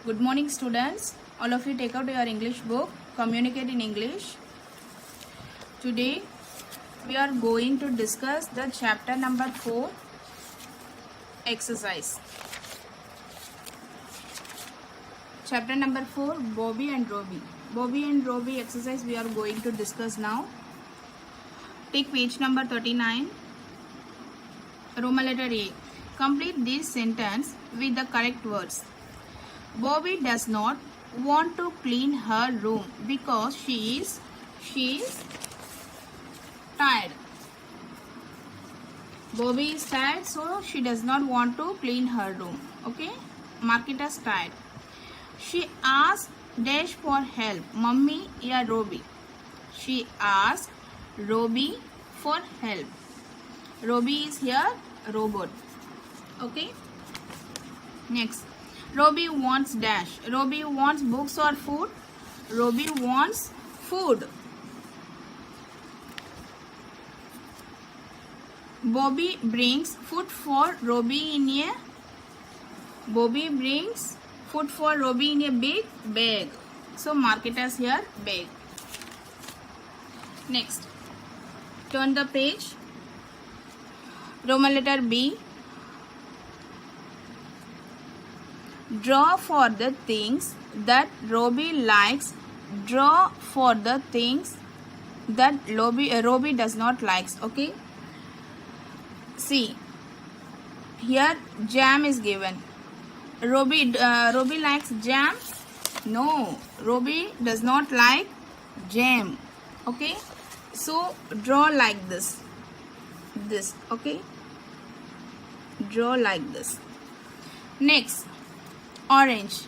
Good morning, students. All of you take out your English book, communicate in English. Today we are going to discuss the chapter number 4, exercise. Chapter number 4, Bobby and Robbie. Bobby and Robbie exercise we are going to discuss now. Take page number 39. Roman letter A. Complete this sentence with the correct words. Bobby does not want to clean her room because she is tired. Bobby is tired, so she does not want to clean her room. Okay, mark it as tired. She asked Dash for help. Mummy या Robbie. She asked Robbie for help. Robbie is here robot. Okay. Next. Robbie wants Dash. Robbie wants books or food? Robbie wants food. Bobby brings food for Robbie in a big bag. So mark it as here bag. Next. Turn the page. Roman letter B. Draw for the things that Robbie likes. Draw for the things that Robbie does not likes. Okay. See, here jam is given. Robbie likes jam? No, Robbie does not like jam. Okay. So draw like this. Okay. Draw like this. Next. Orange.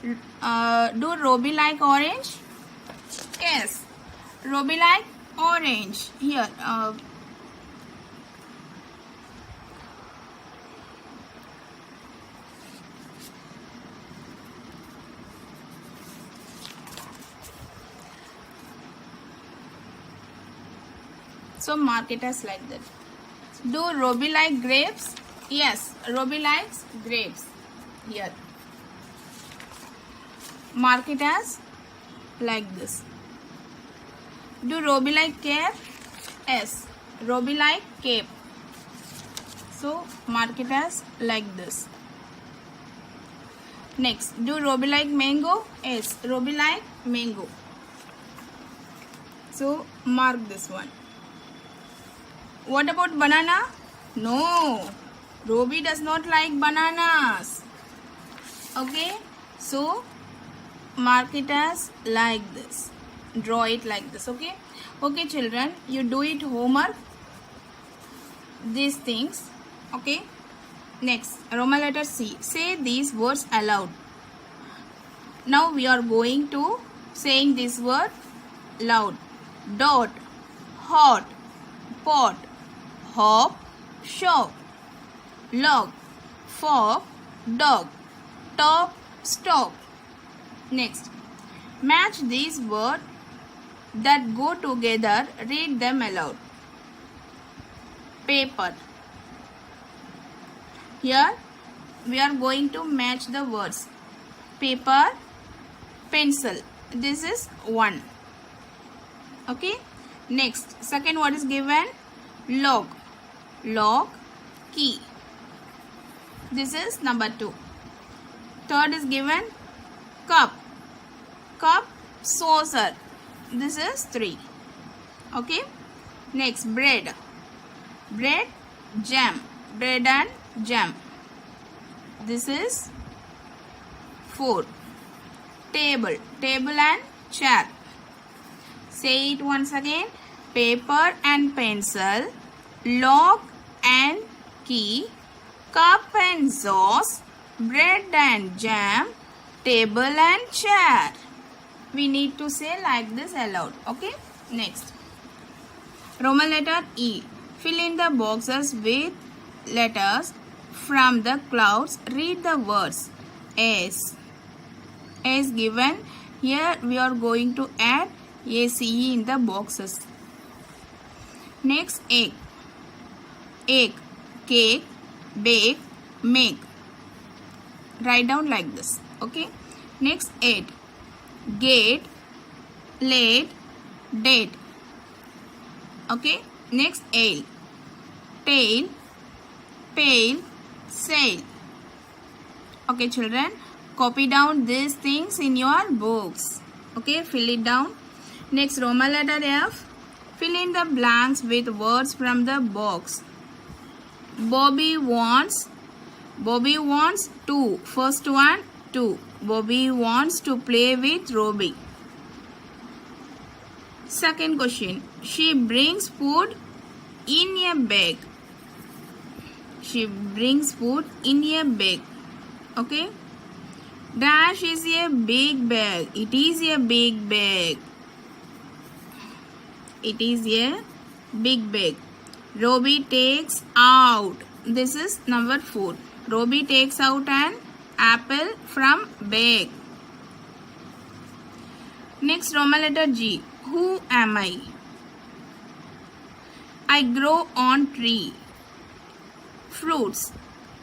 Do Robbie like orange? Yes. Robbie like orange. Here. So mark it as like that. Do Robbie like grapes? Yes. Robbie likes grapes. Here. Mark it as like this. Do Robbie like cape? Yes. Robbie like cape. So mark it as like this. Next. Do Robbie like mango? Yes. Robbie like mango. So mark this one. What about banana? No. Robbie does not like bananas. Okay. So mark it as like this. Draw it like this. Okay. Okay, children, you do it homework. These things. Okay. Next, Roman letter C. Say these words aloud. Now we are going to saying this word loud. Dot, hot, pot, hop, shop, log, fork, dog, top, stop. Next, match these words that go together. Read them aloud. Paper. Here we are going to match the words. Paper, pencil. This is 1. Okay. Next, second word is given. Log. Log, key. This is number 2. Third is given. Cup. Cup, saucer. This is 3. Okay. Next, bread. Bread, jam. Bread and jam. This is 4. Table. Table and chair. Say it once again. Paper and pencil. Log and key. Cup and sauce. Bread and jam. Table and chair. We need to say like this aloud. Okay. Next. Roman letter E. Fill in the boxes with letters from the clouds. Read the words. S. S given. Here we are going to add ACE in the boxes. Next, egg. Egg. Cake. Bake. Make. Write down like this. Okay. Next 8. Gate, late, date. Okay. Next ale, tail, pale, sail. Okay, children, copy down these things in your books. Okay, fill it down. Next, Roman letter F. Fill in the blanks with words from the box. Bobby wants to. First one, 2. Bobby wants to play with Robbie. Second question. She brings food in a bag. She brings food in a bag. Okay. Dash is a big bag. It is a big bag. It is a big bag. Robbie takes out. This is number 4. Robbie takes out an apple from bag. Next, Roman letter G. Who am I? I grow on tree. Fruits.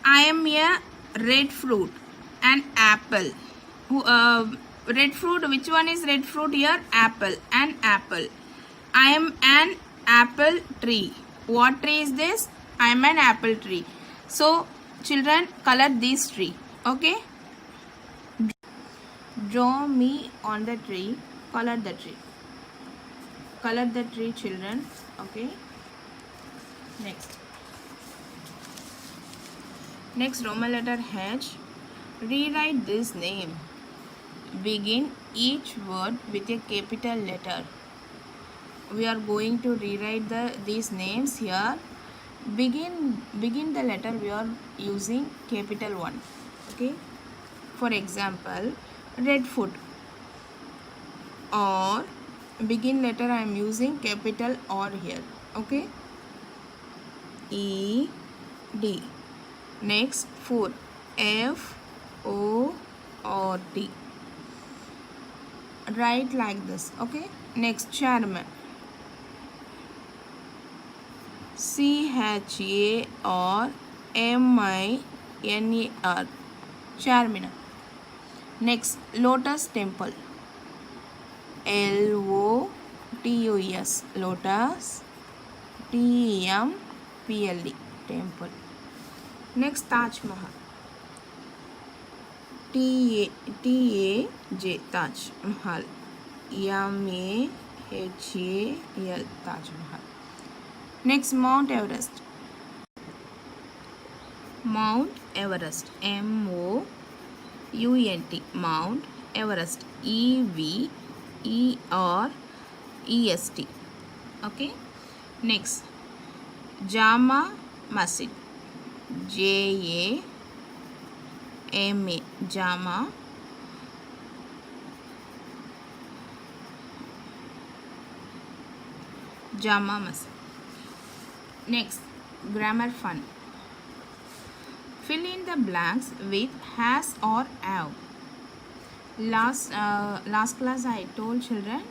I am a red fruit. An apple. Red fruit. Which one is red fruit here? Apple. An apple. I am an apple tree. What tree is this? I am an apple tree. So, children, color this tree. Okay? Draw me on the tree. Color the tree. Color the tree, children. Okay? Next, Roman letter H. Rewrite this name. Begin each word with a capital letter. We are going to rewrite these names here. Begin the letter we are using capital 1. Okay. For example, red foot. Or begin letter I am using capital R here. Okay. E D. Next, foot. F O R T. Write like this. Okay. Next, chairman. CHARMINAR. Charminar. Next, lotus temple. LOTUS. Lotus. TEMPLE. Temple. Next, Taj Mahal. TAJ. Taj Mahal. MAHAL. Taj Mahal. Next, Mount Everest. Mount Everest. MOUNT. Mount Everest. EVEREST. Okay. Next, Jama Masjid. JAMA. Jama Masjid. Next, grammar fun. Fill in the blanks with has or have. Last class I told children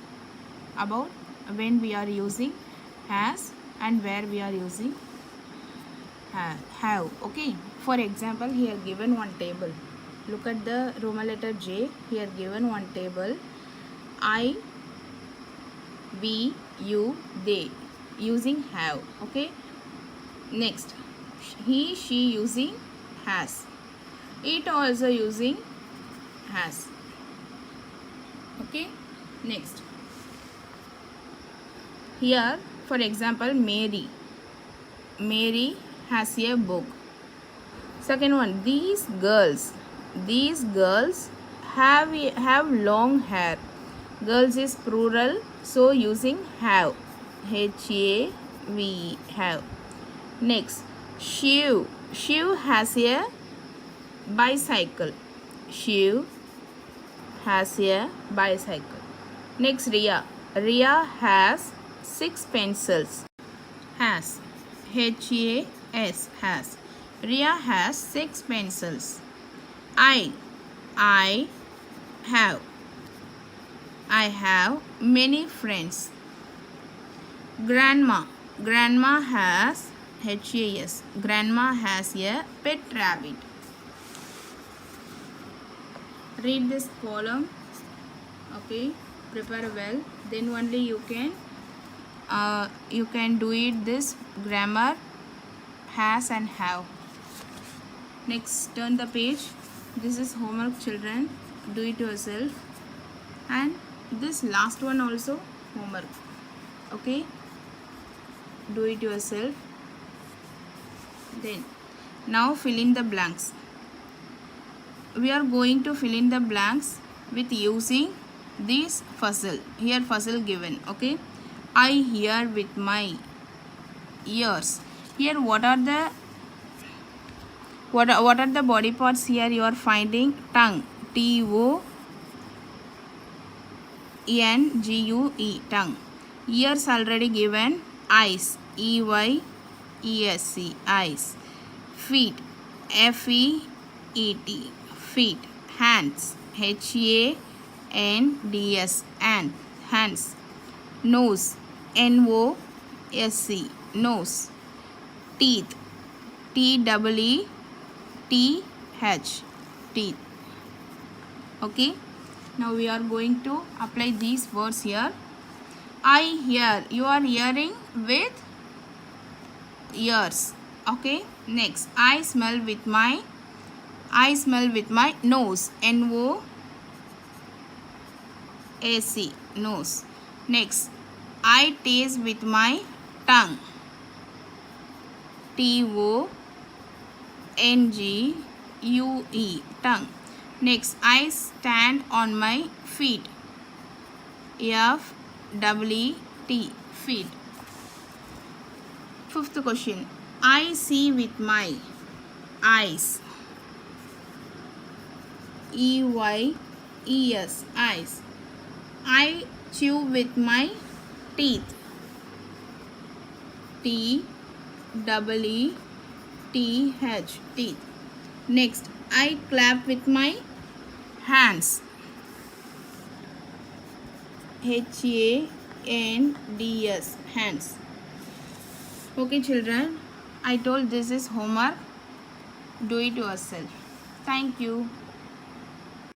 about when we are using has and where we are using have. Okay. For example, here given one table. Look at the Roman letter J. Here given one table. I, we, you, they. Using have. Okay. Next, he, she using has. It also using has. Okay. Next, here for example, Mary has a book. Second one, these girls have long hair. Girls is plural, so using have. HAV, have. Next, Shiv has a bicycle. Shiv has a bicycle. Next, Riya has 6 pencils. Has. Has. Riya has 6 pencils. I have many friends. Grandma has HAS. Grandma has a pet rabbit. read this column. Okay, prepare well, then only you can do it. This grammar, has and have. Next, turn the page. This is homework, children. Do it yourself. And this last one also homework. Okay, do it yourself. Then now fill in the blanks. We are going to fill in the blanks with using this puzzle. Here puzzle given. Okay, I hear with my ears. Here what are the body parts here you are finding? Tongue, T-O-N-G-U-E, tongue. Ears already given. Eyes, E-Y-E-S-C, eyes. Feet, F-E-E-T, feet. Hands, H-A-N-D-S, hands. Nose, N-O-S-E, nose. Teeth, T-E-E-T-H, teeth. Okay, now we are going to apply these words here. I hear, you are hearing with ears. Okay, next, I smell with my nose, N-O-A-C, nose. Next, I taste with my tongue, T-O-N-G-U-E, tongue. Next, I stand on my feet, F-E-E-T, feet. Fifth question, I see with my eyes, E-Y-E-S, eyes. I chew with my teeth, T-E-E-T-H, teeth. Next, I clap with my hands, H-A-N-D-S, hands. Okay, children, I told this is homework. Do it yourself. Thank you.